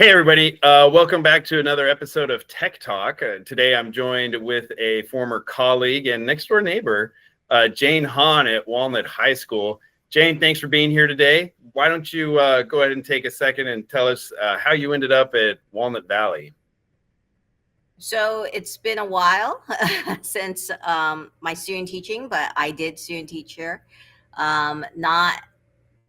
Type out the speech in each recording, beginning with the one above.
Hey, everybody. Welcome back to another episode of Tech Talk. Today, I'm joined with a former colleague and next door neighbor, Jane Hahn at Walnut High School. Jane, thanks for being here today. Why don't you go ahead and take a second and tell us how you ended up at Walnut Valley? So it's been a while since my student teaching, but I did student teach here, not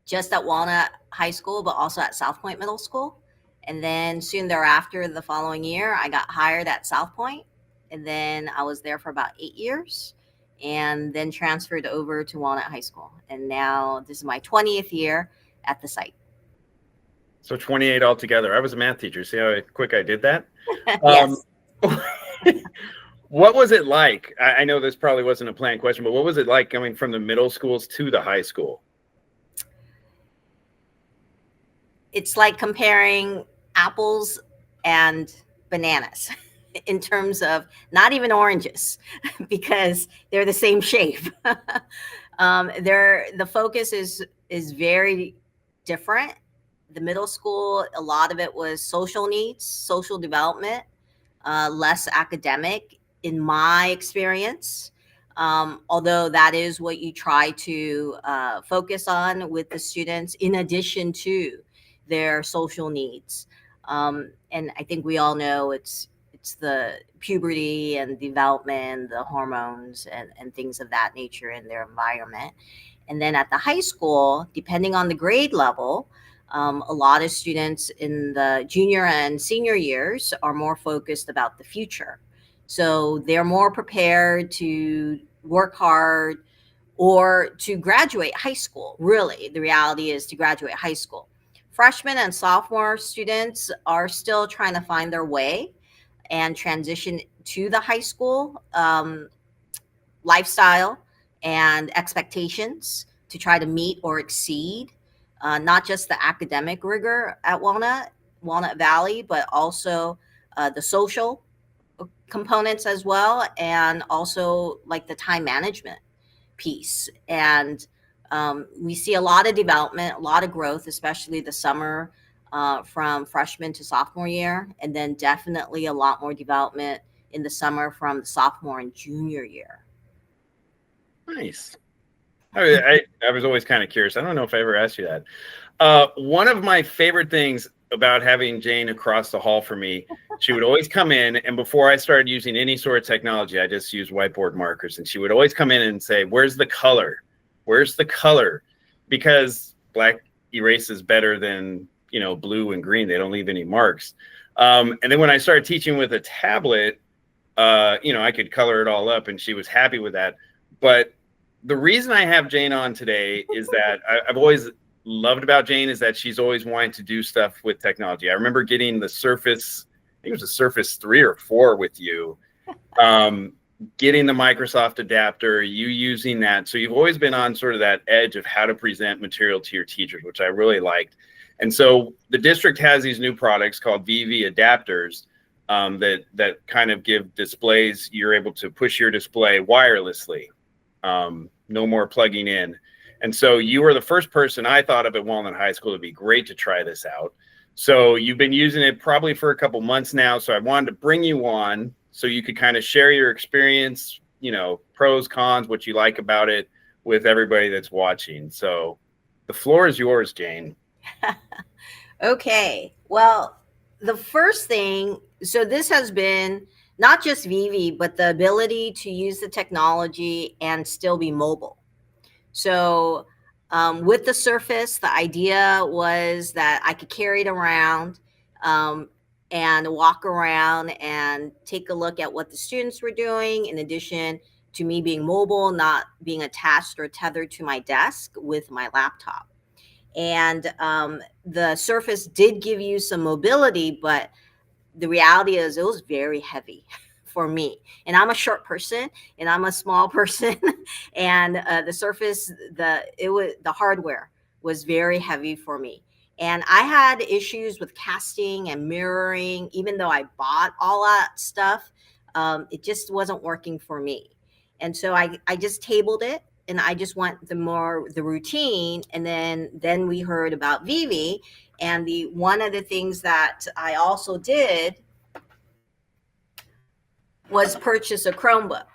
just at Walnut High School, but also at South Point Middle School. And then soon thereafter, the following year, I got hired at South Point, and then I was there for about 8 years, and then transferred over to Walnut High School. And now this is my 20th year at the site. So 28 altogether. I was a math teacher. See how quick I did that? Yes. What was it like? I know this probably wasn't a planned question, but what was it like coming from the middle schools to the high school? It's like comparing apples and bananas in terms of not even oranges because they're the same shape. The focus is very different. The middle school, a lot of it was social needs, social development, less academic in my experience. Although that is what you try to focus on with the students in addition to their social needs. And I think we all know it's the puberty and development, the hormones and things of that nature in their environment. And then at the high school, depending on the grade level, a lot of students in the junior and senior years are more focused about the future. So they're more prepared to work hard or to graduate high school. Really, the reality is to graduate high school. Freshmen and sophomore students are still trying to find their way and transition to the high school lifestyle and expectations to try to meet or exceed not just the academic rigor at Walnut Valley, but also the social components as well, and also like the time management piece. And we see a lot of development, a lot of growth, especially the summer from freshman to sophomore year, and then definitely a lot more development in the summer from sophomore and junior year. Nice. I was always kind of curious. I don't know if I ever asked you that. One of my favorite things about having Jane across the hall from me, she would always come in, and before I started using any sort of technology, I just used whiteboard markers, and she would always come in and say, "Where's the color? Where's the color?" Because black erases better than blue and green. They don't leave any marks. And then when I started teaching with a tablet, I could color it all up, and she was happy with that. But the reason I have Jane on today is that I've always loved about Jane is that she's always wanting to do stuff with technology. I remember getting the Surface, I think it was a Surface 3 or 4 with you, getting the Microsoft adapter, you using that. So you've always been on sort of that edge of how to present material to your teachers, which I really liked. And so the district has these new products called Vivi adapters that kind of give displays. You're able to push your display wirelessly. No more plugging in. And so you were the first person I thought of at Walnut High School. It'd be great to try this out. So you've been using it probably for a couple months now. So I wanted to bring you on so you could kind of share your experience, pros, cons, what you like about it with everybody that's watching. So the floor is yours, Jane. Okay. Well, the first thing, so this has been not just Vivi, but the ability to use the technology and still be mobile. So with the Surface, the idea was that I could carry it around and walk around and take a look at what the students were doing, in addition to me being mobile, not being attached or tethered to my desk with my laptop. And the Surface did give you some mobility, but the reality is it was very heavy for me, and I'm a short person and I'm a small person. And the Surface, the hardware was very heavy for me, and I had issues with casting and mirroring. Even though I bought all that stuff, it just wasn't working for me. And so I just tabled it and I just want the routine. And then we heard about Vivi, and the one of the things that I also did was purchase a Chromebook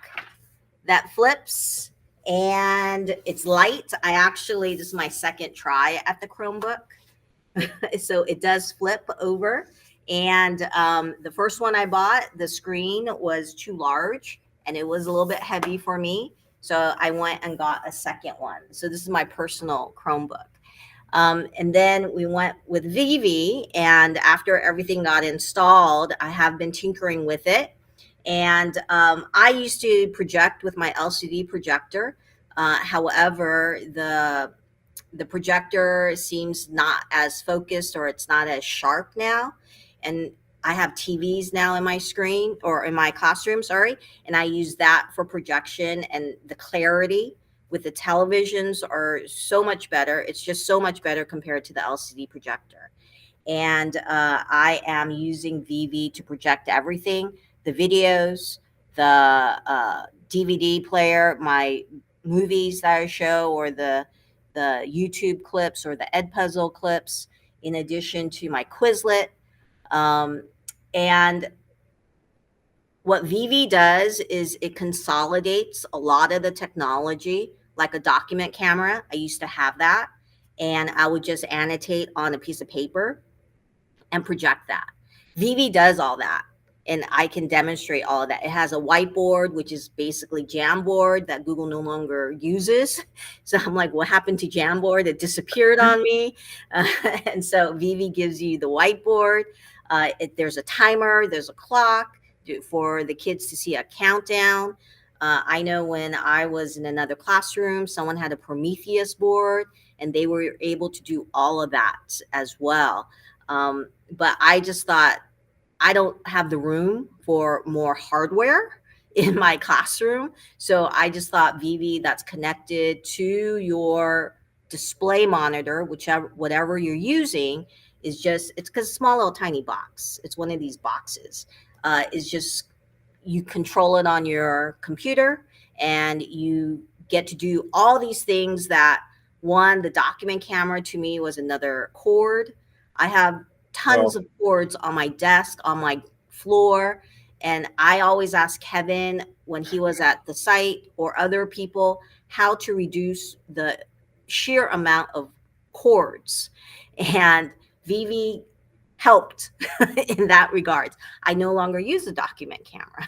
that flips, and it's light. I actually, this is my second try at the Chromebook. So it does flip over. And the first one I bought, the screen was too large and it was a little bit heavy for me. So I went and got a second one. So this is my personal Chromebook. And then we went with Vivi, and after everything got installed, I have been tinkering with it. And I used to project with my LCD projector. However, the projector seems not as focused, or it's not as sharp now. And I have TVs now in my screen, or in my classroom, sorry, and I use that for projection, and the clarity with the televisions are so much better. It's just so much better compared to the LCD projector. And I am using Vivi to project everything, the videos, the DVD player, my movies that I show, or the YouTube clips or the Ed Puzzle clips, in addition to my Quizlet. Um, and what Vivi does is it consolidates a lot of the technology, like a document camera. I used to have that, and I would just annotate on a piece of paper and project that. Vivi does all that, and I can demonstrate all of that. It has a whiteboard, which is basically Jamboard that Google no longer uses. So I'm like, what happened to Jamboard? It disappeared on me. And so Vivi gives you the whiteboard. There's a timer, there's a clock for the kids to see a countdown. I know when I was in another classroom, someone had a Prometheus board, and they were able to do all of that as well. But I just thought, I don't have the room for more hardware in my classroom. So I just thought Vivi, that's connected to your display monitor, whatever you're using, is just, it's because small little tiny box. It's one of these boxes. Is just, you control it on your computer, and you get to do all these things that, one, the document camera to me was another cord. I have tons Well, of cords on my desk, on my floor. And I always ask Kevin when he was at the site, or other people, how to reduce the sheer amount of cords. And Vivi helped in that regard. I no longer use a document camera.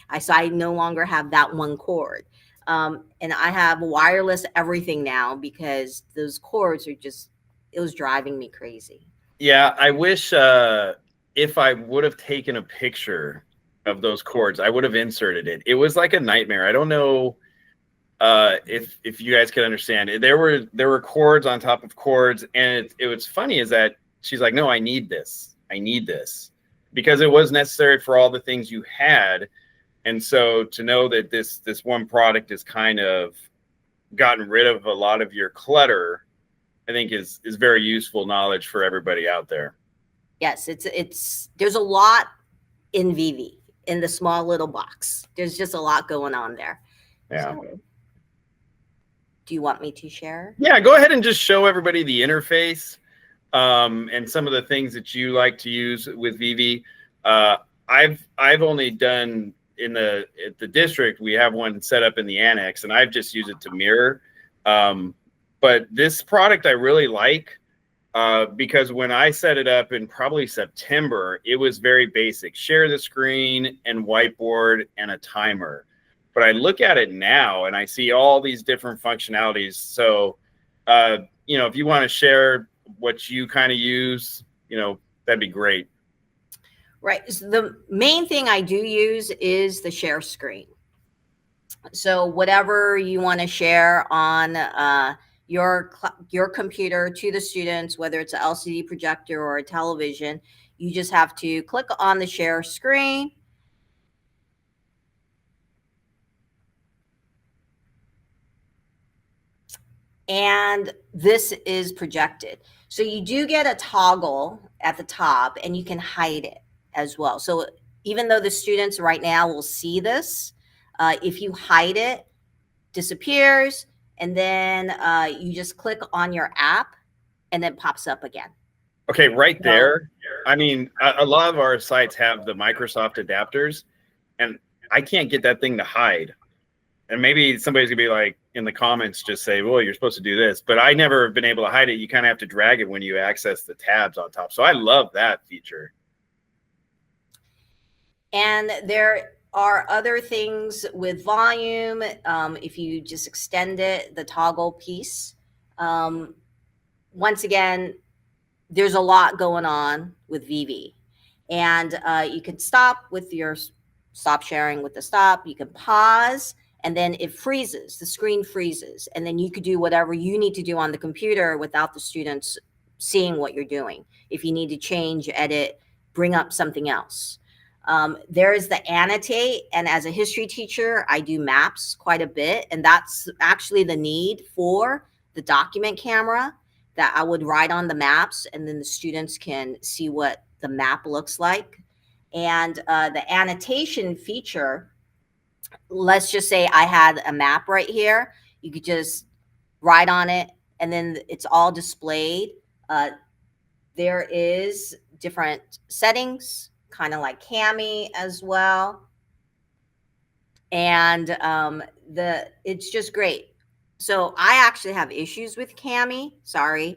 I no longer have that one cord. And I have wireless everything now, because those cords are just, it was driving me crazy. yeah, I wish if I would have taken a picture of those cords, I would have inserted it. It was like a nightmare. I don't know if you guys could understand it. There were cords on top of cords, and it was funny is that she's like, no, I need this, because it was necessary for all the things you had. And so to know that this one product has kind of gotten rid of a lot of your clutter, I think is very useful knowledge for everybody out there. Yes, it's there's a lot in Vivi, in the small little box. There's just a lot going on there. Yeah. So, do you want me to share? Yeah, go ahead and just show everybody the interface, and some of the things that you like to use with Vivi. I've only done at the district, we have one set up in the annex, and I've just used it to mirror. But this product I really like, because when I set it up in probably September, it was very basic: share the screen and whiteboard and a timer. But I look at it now and I see all these different functionalities. So, if you want to share what you kind of use, that'd be great. Right. So the main thing I do use is the share screen. So whatever you want to share on your computer to the students, whether it's an LCD projector or a television, you just have to click on the share screen. And this is projected. So you do get a toggle at the top, and you can hide it as well. So even though the students right now will see this, if you hide it, disappears, and then you just click on your app, and then pops up again. Okay, right So, there. I mean, a lot of our sites have the Microsoft adapters, and I can't get that thing to hide. And maybe somebody's gonna be like in the comments, just say, well, you're supposed to do this, but I never have been able to hide it. You kind of have to drag it when you access the tabs on top. So I love that feature. and there are other things with volume. If you just extend it, the toggle piece. Once again, there's a lot going on with Vivi, and you can stop with your stop sharing with the stop. You can pause, and then it freezes. The screen freezes, and then you could do whatever you need to do on the computer without the students seeing what you're doing. If you need to change, edit, bring up something else. There is the annotate, and as a history teacher, I do maps quite a bit, and that's actually the need for the document camera, that I would write on the maps, and then the students can see what the map looks like. And the annotation feature, let's just say I had a map right here. You could just write on it, and then it's all displayed. There is different settings, kind of like Cami as well. And it's just great. So I actually have issues with Cami. Sorry.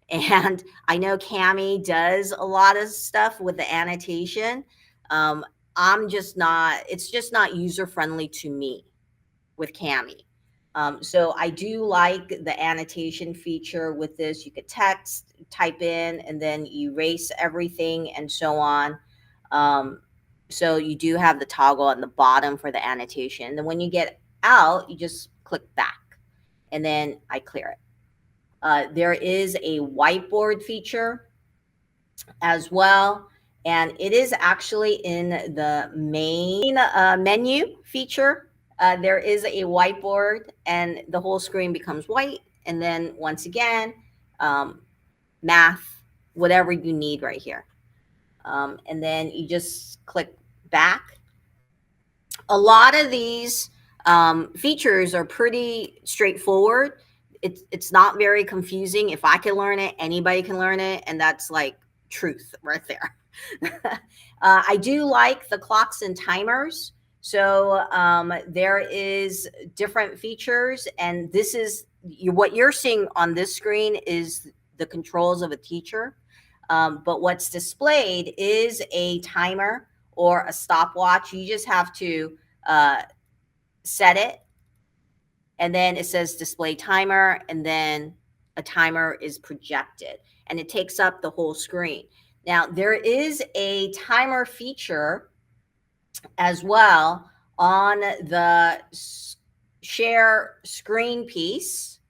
And I know Cami does a lot of stuff with the annotation. I'm just not, it's just not user friendly to me with Cami. So I do like the annotation feature with this. You could text, type in, and then erase everything and so on. So you do have the toggle on the bottom for the annotation. And then when you get out, you just click back, and then I clear it. There is a whiteboard feature as well, and it is actually in the main menu feature. There is a whiteboard, and the whole screen becomes white. And then once again, math, whatever you need right here. And then you just click back. A lot of these features are pretty straightforward. It's not very confusing. If I can learn it, anybody can learn it, and that's like truth right there. I do like the clocks and timers. So there is different features, and this is what you're seeing on this screen is the controls of a teacher. But what's displayed is a timer or a stopwatch. You just have to set it, and then it says display timer, and then a timer is projected, and it takes up the whole screen. Now, there is a timer feature as well on the share screen piece.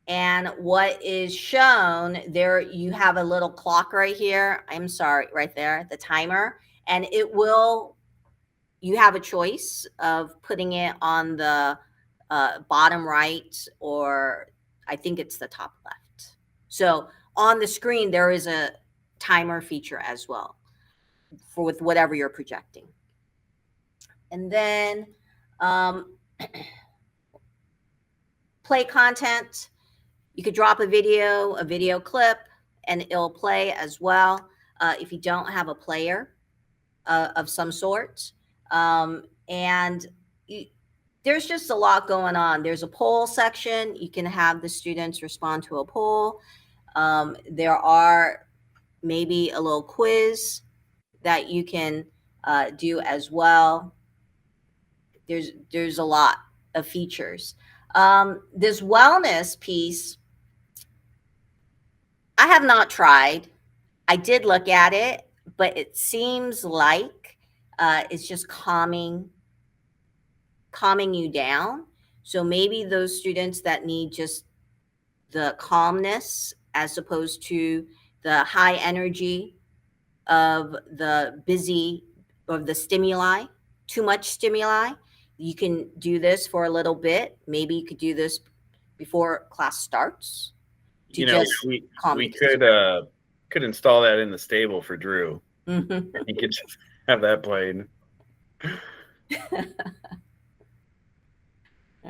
And what is shown there, you have a little clock right here. I'm sorry, right there, the timer. And it will, you have a choice of putting it on the bottom right, or I think it's the top left. So on the screen, there is a timer feature as well for with whatever you're projecting. And then play content. You could drop a video clip, and it'll play as well if you don't have a player of some sort. And there's just a lot going on. There's a poll section. You can have the students respond to a poll. There are maybe a little quiz that you can do as well. There's a lot of features. This wellness piece, I have not tried. I did look at it, but it seems like it's just calming you down. So maybe those students that need just the calmness as opposed to the high energy of the busy, of the stimuli, too much stimuli, you can do this for a little bit. Maybe you could do this before class starts. You know, we could install that in the stable for Drew. He could just have that played.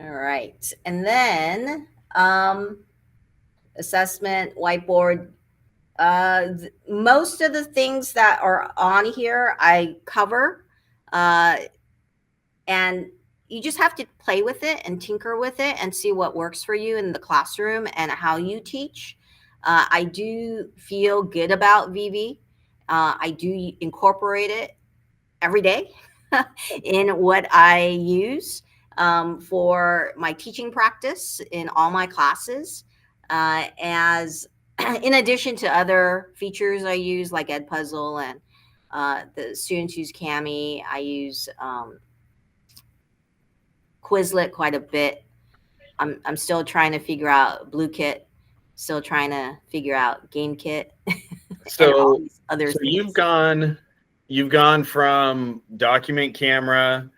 All right. And then assessment, whiteboard. Most of the things that are on here I cover. And you just have to play with it and tinker with it and see what works for you in the classroom and how you teach. I do feel good about Vivi. I do incorporate it every day in what I use for my teaching practice in all my classes. As in addition to other features I use like Edpuzzle and the students use Kami, I use Quizlet quite a bit. I'm still trying to figure out Blue Kit, still trying to figure out Game Kit, and all So, these other so things. you've gone from document camera,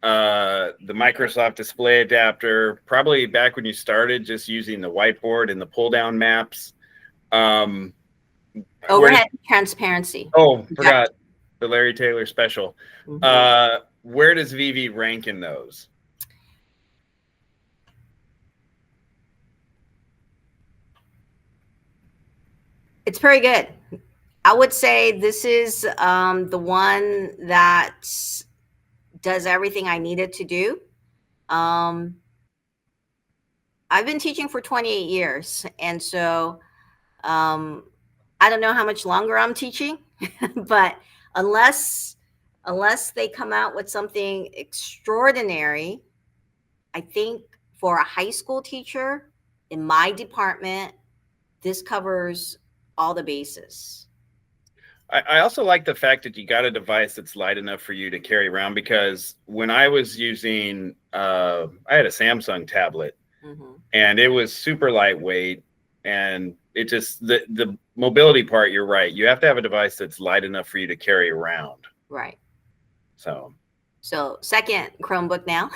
the Microsoft display adapter, probably back when you started just using the whiteboard and the pull down maps. Um, Overhead transparency. Forgot the Larry Taylor special. Mm-hmm. Where does Vivi rank in those? It's pretty good. I would say this is the one that does everything I need it to do. I've been teaching for 28 years, and so I don't know how much longer I'm teaching, but unless they come out with something extraordinary, I think for a high school teacher in my department, this covers all the bases. I also like the fact that you got a device that's light enough for you to carry around, because when I was using, I had a Samsung tablet, and it was super lightweight, and it just, the mobility part, you're right. You have to have a device that's light enough for you to carry around. Right. So second Chromebook now.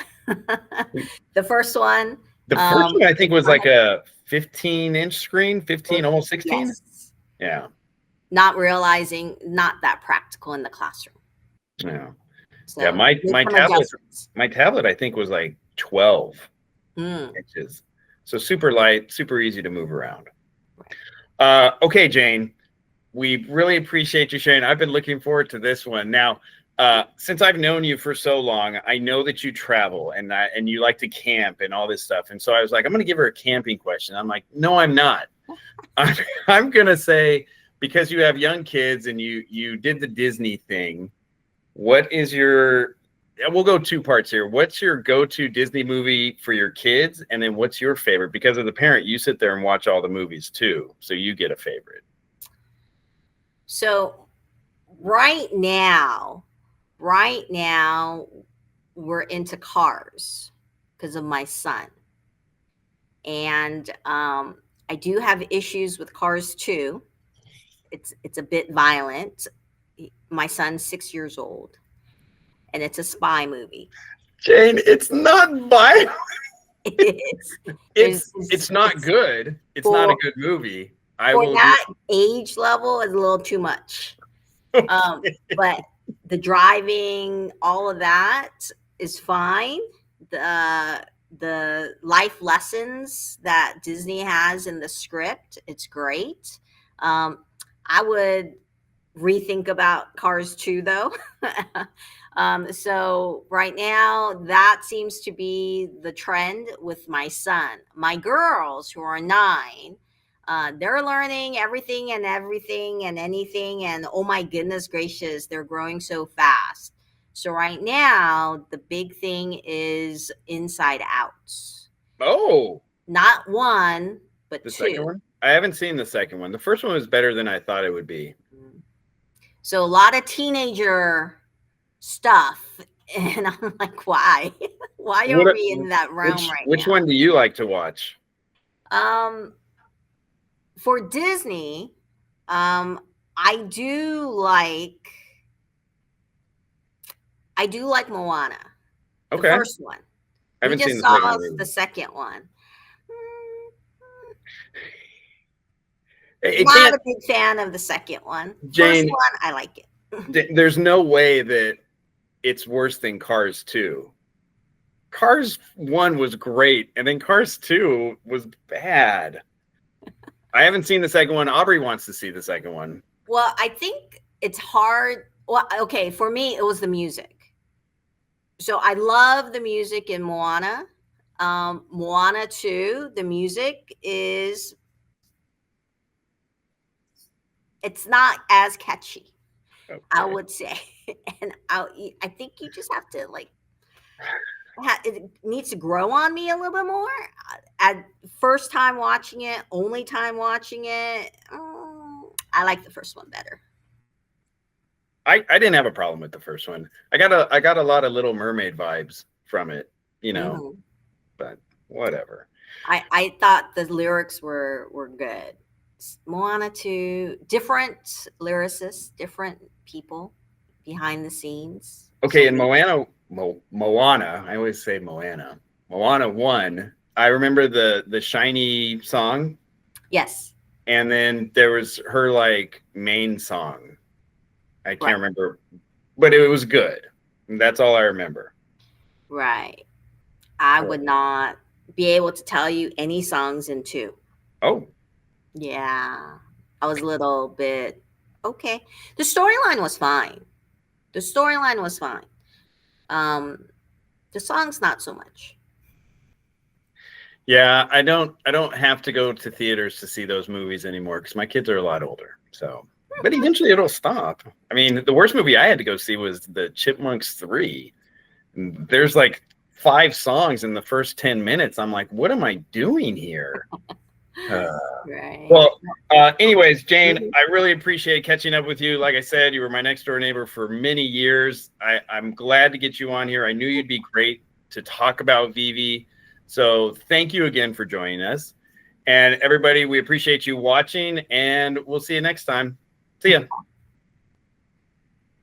The first one. The first one I think was like a 15-inch screen, 15, almost 16. Yes. Yeah. Not realizing not that practical in the classroom. Yeah. So yeah. My tablet I think was like 12 inches. So super light, super easy to move around. Okay, Jane, we really appreciate you sharing. I've been looking forward to this one. Now, since I've known you for so long, I know that you travel and you like to camp and all this stuff. And so I was like, I'm going to give her a camping question. I'm like, no, I'm not. I'm going to say, because you have young kids and you did the Disney thing, what is your, we'll go two parts here. What's your go-to Disney movie for your kids? And then what's your favorite? Because as a parent, you sit there and watch all the movies too. So you get a favorite. So right now, we're into Cars because of my son. And I do have issues with Cars too. It's a bit violent. My son's 6 years old, and it's a spy movie. Jane, it's not violent. It's not good. It's not a good movie. For that age level is a little too much. But the driving, all of that is fine. The life lessons that Disney has in the script, it's great. I would rethink about Cars 2 though. So right now that seems to be the trend with my son. My girls, who are 9, they're learning everything and anything. And oh my goodness gracious, they're growing so fast. So right now, the big thing is Inside Out. Oh. Not 1, but 2. Second one? I haven't seen the second one. The first one was better than I thought it would be. So a lot of teenager stuff. And I'm like, why? Why are we in that realm right now? Which one do you like to watch? For Disney, I do like Moana. The first one. I haven't seen the second one. Not a big fan of the second one. Jane, first one, I like it. There's no way that it's worse than Cars 2. Cars 1 was great, and then Cars 2 was bad. I haven't seen the second one. Aubrey wants to see the second one. Well, I think it's hard. Well, okay, for me, it was the music. So I love the music in Moana. Moana 2, the music is, it's not as catchy, Okay. I would say. And I think you just have to like, it needs to grow on me a little bit more. At first time watching it, only time watching it, I like the first one better. I didn't have a problem with the first one. I got a lot of Little Mermaid vibes from it, you know, but whatever. I thought the lyrics were good. Moana 2, different lyricists, different people behind the scenes. Okay, So and Moana, I always say Moana. Moana 1, I remember the shiny song. yes. And then there was her like main song. I can't remember, but it was good. And that's all I remember. Right. I would not be able to tell you any songs in 2. Oh. Yeah. I was a little bit okay. The storyline was fine. The storyline was fine. The songs not so much. Yeah, I don't have to go to theaters to see those movies anymore because my kids are a lot older. So, but eventually it'll stop. I mean, the worst movie I had to go see was the Chipmunks 3. There's like 5 songs in the first 10 minutes. I'm like, what am I doing here? Right. Well, anyways, Jane, I really appreciate catching up with you. Like I said, you were my next door neighbor for many years. I'm glad to get you on here. I knew you'd be great to talk about Vivi. So thank you again for joining us. And everybody, we appreciate you watching, and we'll see you next time. See ya.